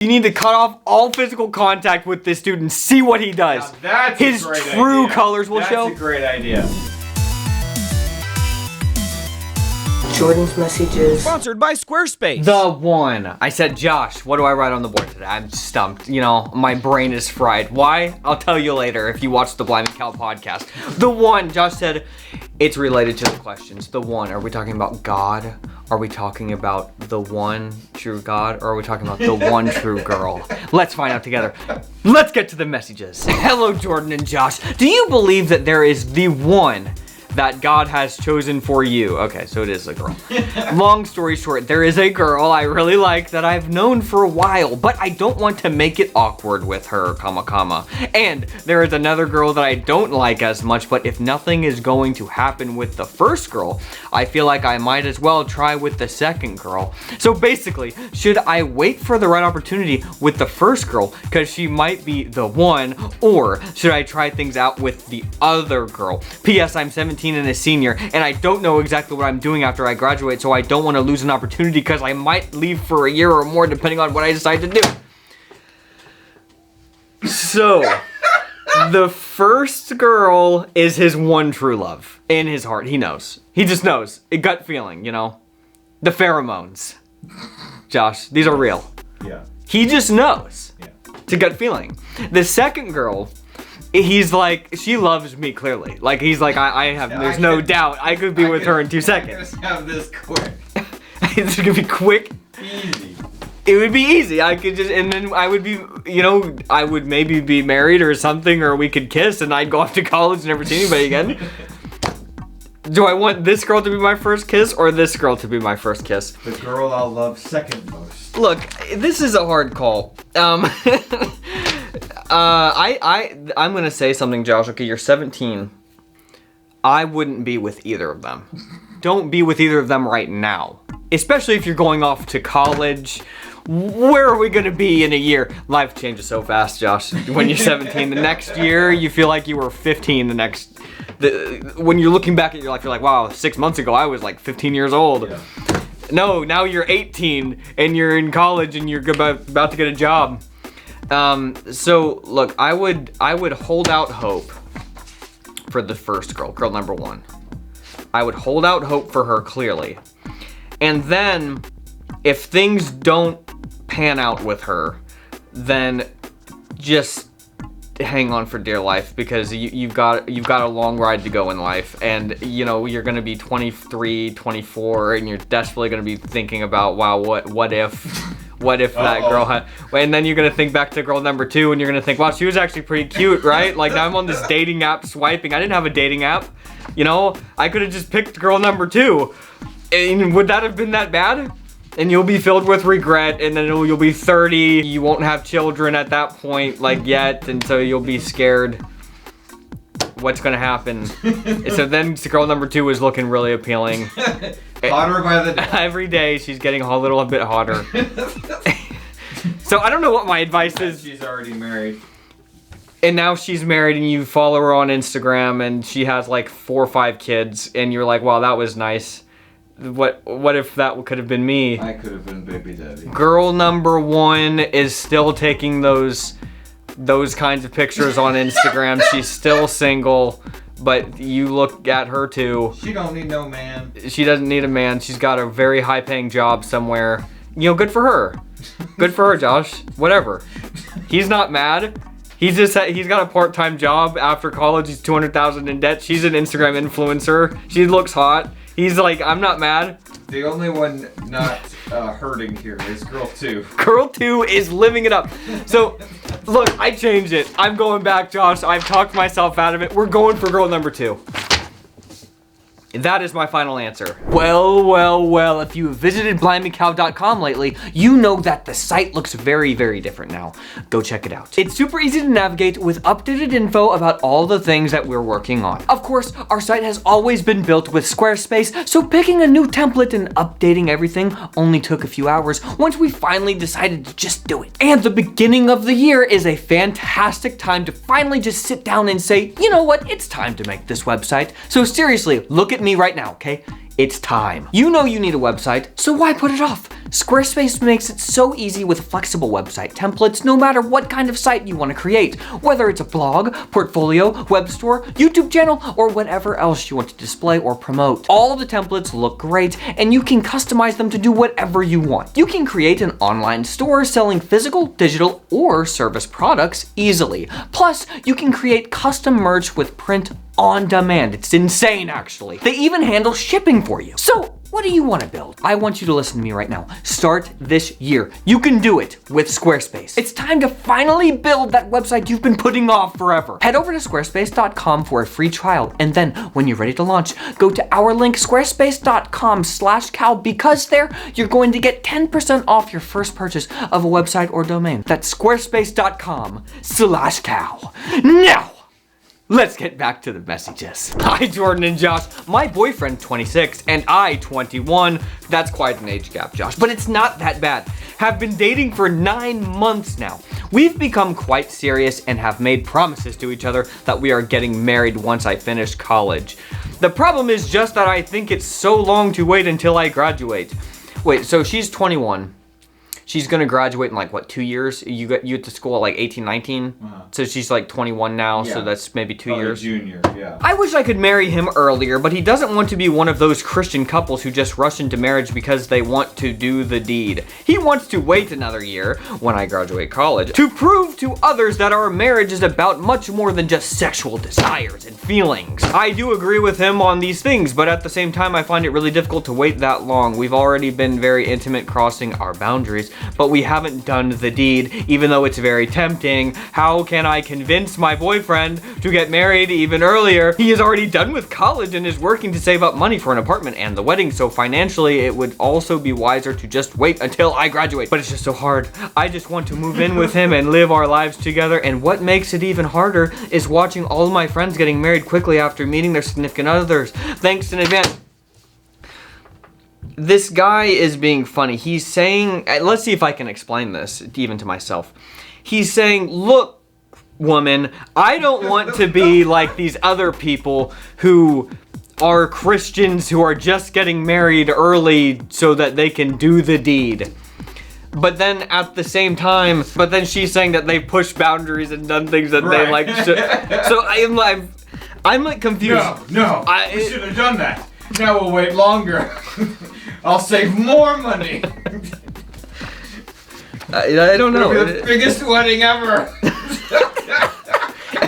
You need to cut off all physical contact with this dude and see what he does. That's his a great true idea. colors will show. That's a great idea. Jordan's messages. Sponsored by Squarespace. The one. I said, Josh, what do I write on the board today? I'm stumped. You know, my brain is fried. Why? I'll tell you later if you watch the Blimey podcast. The one. Josh said it's related to the questions. The one. Are we talking about God? Are we talking about the one true God? Or are we talking about the one true girl? Let's find out together. Let's get to the messages. Hello, Jordan and Josh. Do you believe that there is the one that God has chosen for you? Okay, so it is a girl. Long story short, there is a girl I really like that I've known for a while, but I don't want to make it awkward with her, comma. And there is another girl that I don't like as much, but if nothing is going to happen with the first girl, I feel like I might as well try with the second girl. So basically, should I wait for the right opportunity with the first girl, because she might be the one, or should I try things out with the other girl? P.S. I'm 17 and a senior, and I don't know exactly what I'm doing after I graduate, so I don't want to lose an opportunity because I might leave for a year or more depending on what I decide to do. So, the first girl is his one true love. In his heart, he knows. He just knows. A gut feeling, you know? The pheromones. Josh, these are real. Yeah. He just knows. Yeah. It's a gut feeling. The second girl, he's like, she loves me clearly. Like, he's like, there's no doubt I could be with her in 2 seconds. Let's have this quick. It's gonna be quick. Easy. It would be easy. I could just, and then I would be, you know, I would maybe be married or something, or we could kiss and I'd go off to college and never see anybody again. Do I want this girl to be my first kiss or this girl to be my first kiss? The girl I'll love second most. Look, this is a hard call. I'm gonna say something, Josh. Okay, you're 17. I wouldn't be with either of them. Don't be with either of them right now. Especially if you're going off to college. Where are we gonna be in a year? Life changes so fast, Josh. When you're 17, the next year you feel like you were 15. When you're looking back at your life, you're like, wow, 6 months ago I was like 15 years old. Yeah. No, now you're 18 and you're in college and you're about to get a job. So look, I would hold out hope for the first girl number one. I would hold out hope for her clearly. And then if things don't pan out with her, then just hang on for dear life, because you've got a long ride to go in life, and you know you're gonna be 23, 24, and you're desperately gonna be thinking about, wow, what if that girl had, and then you're gonna think back to girl number two, and you're gonna think, wow, she was actually pretty cute, right? Like, now I'm on this dating app swiping. I didn't have a dating app, you know. I could have just picked girl number two, and would that have been that bad? And you'll be filled with regret, and then you'll be 30. You won't have children at that point, like, yet, and so you'll be scared what's gonna happen. So then girl number two is looking really appealing. Hotter by the day. Every day she's getting a little bit hotter. So I don't know what my advice is. She's already married. And now she's married, and you follow her on Instagram, and she has like 4 or 5 kids, and you're like, wow, that was nice. What if that could have been me? I could have been baby daddy. Girl number one is still taking those kinds of pictures on Instagram. She's still single, but you look at her too. She don't need no man. She doesn't need a man. She's got a very high-paying job somewhere. You know, good for her. Good for her, Josh. Whatever. He's not mad. He's got a part-time job after college. He's $200,000 in debt. She's an Instagram influencer. She looks hot. He's like, I'm not mad. The only one not hurting here is girl two. Girl two is living it up. So, look, I changed it. I'm going back, Josh. I've talked myself out of it. We're going for girl number two. That is my final answer. Well, if you've visited BlimeyCow.com lately, you know that the site looks very, very different now. Go check it out. It's super easy to navigate with updated info about all the things that we're working on. Of course, our site has always been built with Squarespace, so picking a new template and updating everything only took a few hours once we finally decided to just do it. And the beginning of the year is a fantastic time to finally just sit down and say, you know what, it's time to make this website. So seriously, look at me right now, okay? It's time. You know you need a website, so why put it off? Squarespace makes it so easy with flexible website templates no matter what kind of site you want to create. Whether it's a blog, portfolio, web store, YouTube channel, or whatever else you want to display or promote. All the templates look great, and you can customize them to do whatever you want. You can create an online store selling physical, digital, or service products easily. Plus, you can create custom merch with print on demand. It's insane, actually. They even handle shipping for you. So, what do you want to build? I want you to listen to me right now. Start this year. You can do it with Squarespace. It's time to finally build that website you've been putting off forever. Head over to squarespace.com for a free trial, and then when you're ready to launch, go to our link squarespace.com/cow, because there you're going to get 10% off your first purchase of a website or domain. That's squarespace.com/cow. Now, let's get back to the messages. Hi, Jordan and Josh. My boyfriend, 26, and I, 21. That's quite an age gap, Josh, but it's not that bad. Have been dating for 9 months now. We've become quite serious and have made promises to each other that we are getting married once I finish college. The problem is just that I think it's so long to wait until I graduate. Wait, so she's 21. She's gonna graduate in like what, 2 years? You get to school at like 18, 19? So she's like 21 now, so that's maybe 2 Probably years. Junior, yeah. I wish I could marry him earlier, but he doesn't want to be one of those Christian couples who just rush into marriage because they want to do the deed. He wants to wait another year, when I graduate college, to prove to others that our marriage is about much more than just sexual desires and feelings. I do agree with him on these things, but at the same time I find it really difficult to wait that long. We've already been very intimate, crossing our boundaries, but we haven't done the deed, even though it's very tempting. How can I convince my boyfriend to get married even earlier? He is already done with college and is working to save up money for an apartment and the wedding, so financially it would also be wiser to just wait until I graduate. But it's just so hard. I just want to move in with him and live our lives together, and what makes it even harder is watching all of my friends getting married quickly after meeting their significant others. Thanks in advance. This guy is being funny. He's saying, let's see if I can explain this even to myself. He's saying, look, woman, I don't want to be like these other people who are Christians who are just getting married early so that they can do the deed. But then at the same time, she's saying that they've pushed boundaries and done things that they like. So I'm like confused. No, we should have done that. Now we'll wait longer. I'll save more money. I don't know. It'll be the biggest wedding ever.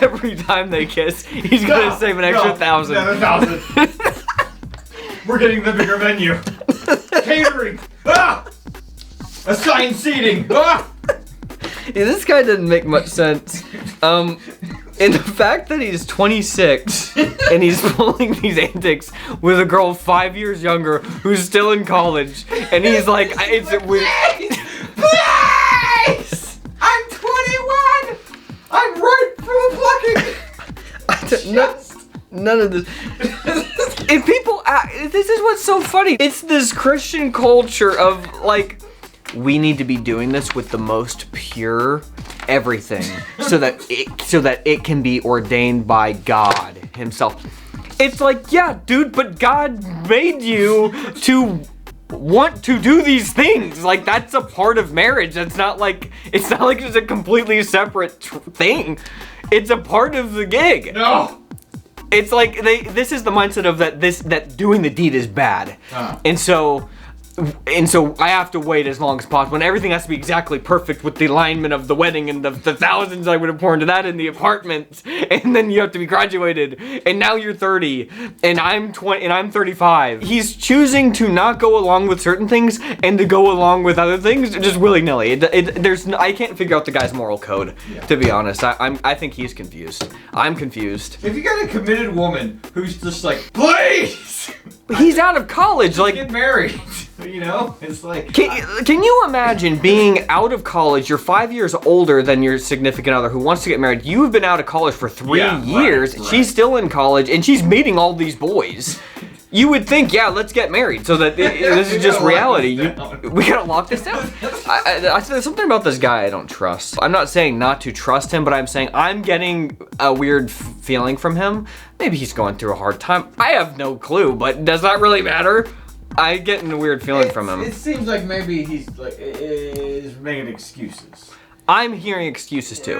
Every time they kiss, he's gonna save an extra $1,000. Another $1,000. We're getting the bigger venue. Catering. Assigned seating. Yeah, this guy didn't make much sense. And the fact that he's 26 and he's pulling these antics with a girl 5 years younger who's still in college, and he's like, Please! I'm 21! I'm right for the plucking! None of this. If people this is what's so funny. It's this Christian culture of like, we need to be doing this with the most pure everything so that it can be ordained by God himself. It's like, yeah, dude, but God made you to want to do these things. Like, that's a part of marriage. It's not like it's a completely separate thing. It's a part of the gig. No. It's like this is the mindset of that doing the deed is bad. And so I have to wait as long as possible, and everything has to be exactly perfect with the alignment of the wedding and the thousands I would have poured into that in the apartment, and then you have to be graduated, and now you're 30, and I'm 20, and I'm 35. He's choosing to not go along with certain things and to go along with other things just willy-nilly. I can't figure out the guy's moral code, to be honest. I think he's confused. I'm confused. If you got a committed woman who's just like, please! He's out of college, like, get married. You know, it's like. Can you imagine being out of college? You're 5 years older than your significant other who wants to get married. You've been out of college for 3 years. Right. She's still in college, and she's meeting all these boys. You would think, yeah, let's get married, so that this is just reality. We gotta lock this down. There's something about this guy I don't trust. I'm not saying not to trust him, but I'm saying I'm getting a weird feeling from him. Maybe he's going through a hard time. I have no clue, but does that really matter? I'm getting a weird feeling from him. It seems like maybe he's like is making excuses. I'm hearing excuses too.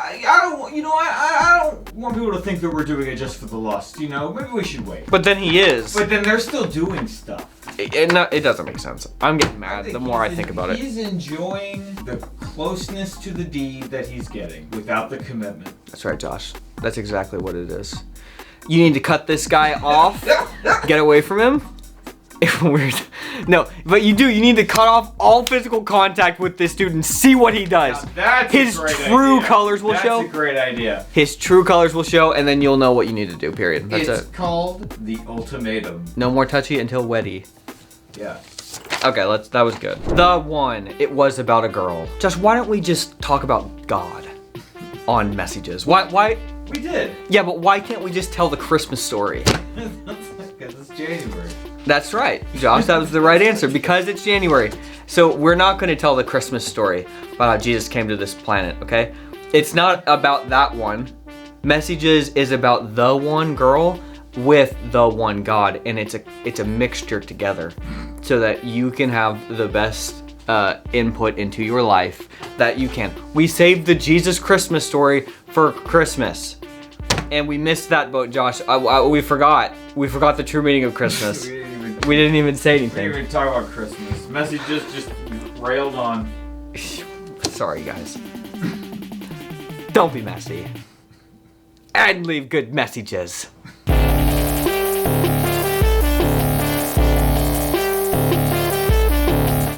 I don't, I don't want people to think that we're doing it just for the lust, Maybe we should wait. But then he is. But then they're still doing stuff. It doesn't make sense. I'm getting mad the more I think about it. He's enjoying the closeness to the deed that he's getting without the commitment. That's right, Josh. That's exactly what it is. You need to cut this guy off. Get away from him. Weird. No, but you need to cut off all physical contact with this dude and see what he does. His true colors will show. That's a great idea. His true colors will show, and then you'll know what you need to do, period. That's it's called the ultimatum. No more touchy until weddy. Yeah. Okay, that was good. The one, it was about a girl. Josh, why don't we just talk about God on messages? Why? We did. Yeah, but why can't we just tell the Christmas story? Because it's January. That's right, Josh, that was the right answer, because it's January. So we're not going to tell the Christmas story about how Jesus came to this planet, okay? It's not about that one. Messages is about the one girl with the one God, and it's a mixture together so that you can have the best input into your life that you can. We saved the Jesus Christmas story for Christmas. And we missed that boat, Josh. We forgot. We forgot the true meaning of Christmas. We didn't even say anything. We didn't even talk about Christmas. Messages just railed on. Sorry, guys. Don't be messy. And leave good messages.